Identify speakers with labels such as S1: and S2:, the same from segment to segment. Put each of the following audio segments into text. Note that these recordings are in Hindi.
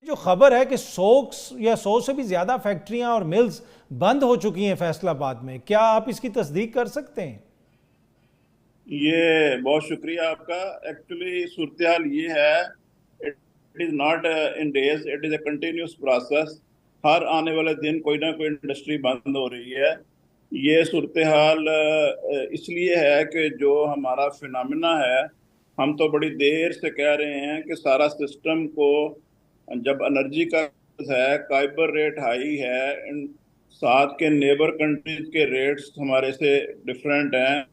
S1: जो खबर है कि 100 से भी ज्यादा फैक्ट्रियां और मिल्स बंद हो चुकी हैं फैसलाबाद में, क्या आप इसकी तस्दीक कर सकते हैं?
S2: ये बहुत शुक्रिया आपका। एक्चुअली सूरत हाल ये है, it is not in days, it is a continuous process. हर आने वाले दिन कोई ना कोई इंडस्ट्री बंद हो रही है। ये सूरत हाल इसलिए है कि जो हमारा फिनोमिना है, हम तो बड़ी देर से कह रहे हैं कि सारा सिस्टम को, जब एनर्जी का है, काइबर रेट हाई है, इन साथ के नेबर कंट्रीज के रेट्स हमारे से डिफरेंट हैं,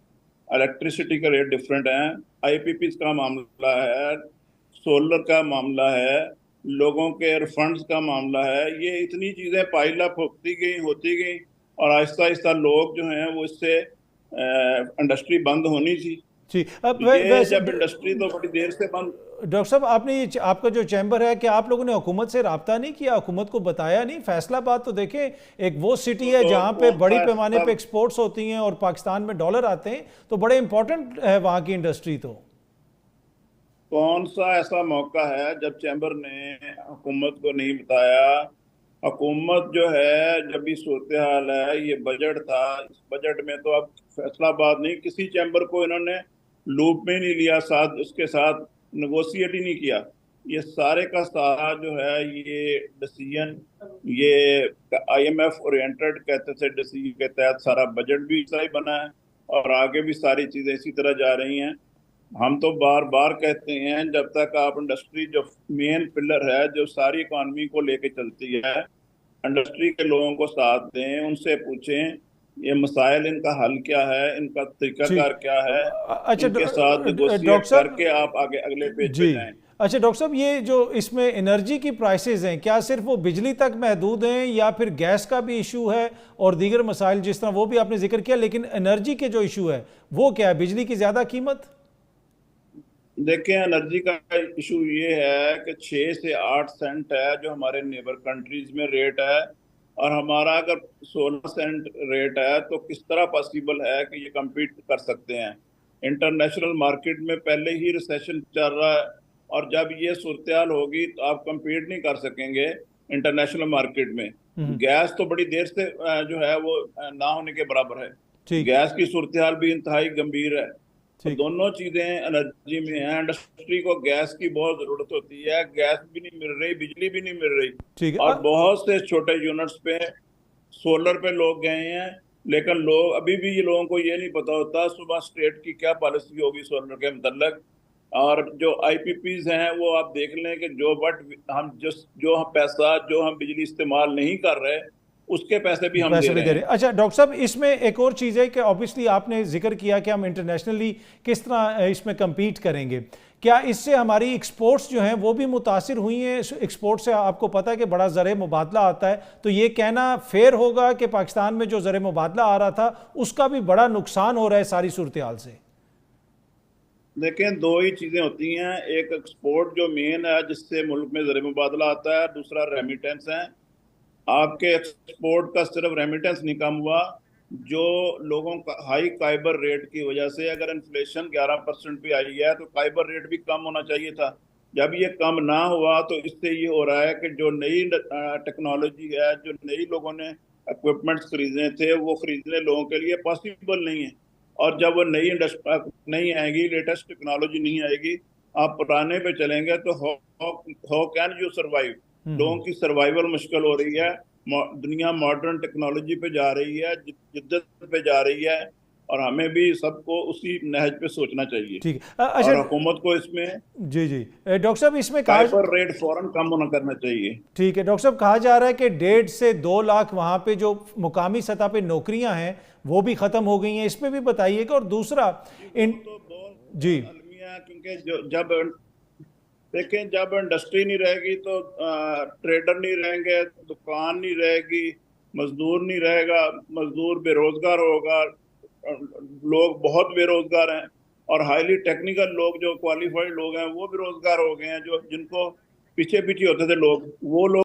S2: इलेक्ट्रिसिटी का रेट डिफरेंट है, आईपीपी का मामला है, सोलर का मामला है, लोगों के रिफंड्स का मामला है। ये इतनी चीजें पाइल अप होती गई और आहिस्ता आहिस्ता लोग जो हैं वो इससे इंडस्ट्री बंद होनी थी।
S1: जी, अब
S2: तो ये
S1: वैसे
S2: जब इंडस्ट्री तो बड़ी देर से बंद।
S1: डॉक्टर साहब, आपने ये आपका जो चैम्बर है, क्या आप लोगों ने हुकूमत से राब्ता नहीं किया, हुकूमत को बताया नहीं? फैसलाबाद तो देखें, एक वो सिटी है
S2: तो
S1: जहाँ पे
S2: कौन
S1: बड़ी
S2: सा
S1: पैमाने
S2: ऐसा
S1: पे एक्सपोर्ट्स होती हैं और पाकिस्तान में डॉलर आते हैं, तो बड़े इंपॉर्टेंट है वहाँ की इंडस्ट्री। तो
S2: कौन सा ऐसा मौका है जब चैम्बर ने हुकूमत को नहीं बताया? हुकूमत जो है, जब भी सूरत हाल है, ये बजट था, इस बजट में तो अब फैसलाबाद नहीं, किसी चैम्बर को इन्होंने लूप में नहीं लिया, साथ उसके साथ नेगोशिएट ही नहीं किया। ये सारे का सारा जो है ये डिसीजन, ये आईएमएफ ओरिएंटेड कहते थे डिसीजन के तहत सारा बजट भी ऐसा ही बना है और आगे भी सारी चीजें इसी तरह जा रही हैं। हम तो बार बार कहते हैं, जब तक आप इंडस्ट्री जो मेन पिलर है, जो सारी इकॉनमी को लेके चलती है, इंडस्ट्री के लोगों को साथ दें, उनसे पूछें ये मसाइल, इनका हल क्या है, इनका
S1: ठीक।
S2: तरीकाकार क्या है,
S1: अच्छा
S2: इनके साथ
S1: डॉक्टर
S2: नेगोशिएट करके
S1: साहब।
S2: आप आगे अगले पेज पे
S1: जी।
S2: जाएं।
S1: अच्छा डॉक्टर साहब, ये जो इसमें एनर्जी की प्राइसेस हैं, क्या सिर्फ वो बिजली तक महदूद हैं या फिर गैस का भी इशू है और दीगर मसाइल जिस तरह वो भी आपने जिक्र किया, लेकिन एनर्जी के जो इशू है वो क्या है? बिजली की ज्यादा कीमत?
S2: देखें, एनर्जी का इशू ये है कि 6 से 8 सेंट है जो हमारे नेबर कंट्रीज में रेट है, और हमारा अगर 16 सेंट रेट है, तो किस तरह पॉसिबल है कि ये compete कर सकते हैं? इंटरनेशनल मार्केट में पहले ही रिसेशन चल रहा है, और जब ये सूरत हाल होगी तो आप compete नहीं कर सकेंगे इंटरनेशनल मार्केट में।
S1: हम्म।
S2: गैस तो बड़ी देर से जो है वो ना होने के बराबर है।
S1: ठीक।
S2: गैस की सूरत हाल भी इंतहाई गंभीर है। तो
S1: ठीक।
S2: दोनों चीजें एनर्जी में हैं। इंडस्ट्री को गैस की बहुत जरूरत होती है, गैस भी नहीं मिल रही, बिजली भी नहीं मिल रही,
S1: ठीक
S2: और
S1: है।
S2: बहुत से छोटे यूनिट्स पे सोलर पे लोग गए हैं। लेकिन लोग अभी भी, ये लोगों को ये नहीं पता होता सुबह स्टेट की क्या पॉलिसी होगी सोलर के मतलब। और जो आईपीपीज हैं वो आप देख लें कि जो बट हम जो हम पैसा, जो हम बिजली इस्तेमाल नहीं कर रहे, उसके पैसे भी हम
S1: पैसे
S2: दे
S1: भी
S2: रहे
S1: दे रहे
S2: हैं।
S1: हैं। अच्छा डॉक्टर साहब, इसमें एक और चीज़ है कि ऑब्वियसली आपने जिक्र किया कि हम इंटरनेशनली किस तरह इसमें compete करेंगे। क्या इससे हमारी एक्सपोर्ट्स जो हैं वो भी मुतासिर हुई हैं? एक्सपोर्ट से आपको पता है कि बड़ा ज़र मुबादला आता है, तो ये कहना फेयर होगा कि पाकिस्तान में जो ज़र मुबादला आ रहा था उसका भी बड़ा नुकसान हो रहा है सारी सूरत हाल से?
S2: देखें, दो ही चीजें होती हैं, एक एक्सपोर्ट जो मेन है जिससे मुल्क में ज़र मुबादला आता है, दूसरा रेमिटेंस है। आपके एक्सपोर्ट का सिर्फ रेमिटेंस नहीं कम हुआ, जो लोगों का हाई काइबर रेट की वजह से, अगर इन्फ्लेशन 11% भी आई है तो काइबर रेट भी कम होना चाहिए था। जब ये कम ना हुआ तो इससे ये हो रहा है कि जो नई टेक्नोलॉजी है, जो नई लोगों ने इक्विपमेंट्स खरीदने थे, वो खरीदने लोगों के लिए पॉसिबल नहीं है। और जब वो नई नहीं आएगी, लेटेस्ट टेक्नोलॉजी नहीं आएगी, आप पुराने पे चलेंगे तो हाउ कैन यू सर्वाइव? लोगों की सर्वाइवल मुश्किल हो रही है। दुनिया मॉडर्न टेक्नोलॉजी पे जा रही है, जिद्दत पे जा रही है, और हमें भी सबको उसी नहज पे सोचना चाहिए।
S1: ठीक है। अच्छा।
S2: और हुकूमत को इसमें
S1: जी जी। डॉक्टर साहब, इसमें कहा,
S2: काइबर रेट फौरन कम होना करना चाहिए।
S1: ठीक है डॉक्टर साहब, कहा जा रहा है कि 1.5 से 2 लाख वहाँ पे जो मुकामी सतह पे नौकरियां हैं वो भी ख़त्म हो गई हैं। इसमें भी बताइएगा। और दूसरा
S2: जी, वो
S1: इन
S2: तो बहुत
S1: जी
S2: अलमिया है, क्योंकि जो जब देखें, जब इंडस्ट्री नहीं रहेगी तो ट्रेडर नहीं रहेंगे, दुकान नहीं रहेगी, मजदूर नहीं रहेगा, मजदूर बेरोजगार होगा, लोग बहुत बेरोजगार हैं, और हाईली टेक्निकल लोग, जो क्वालिफाइड लोग हैं, वो बेरोजगार हो गए हैं, जो जिनको पीछे पीछे होते थे लोग, वो लोग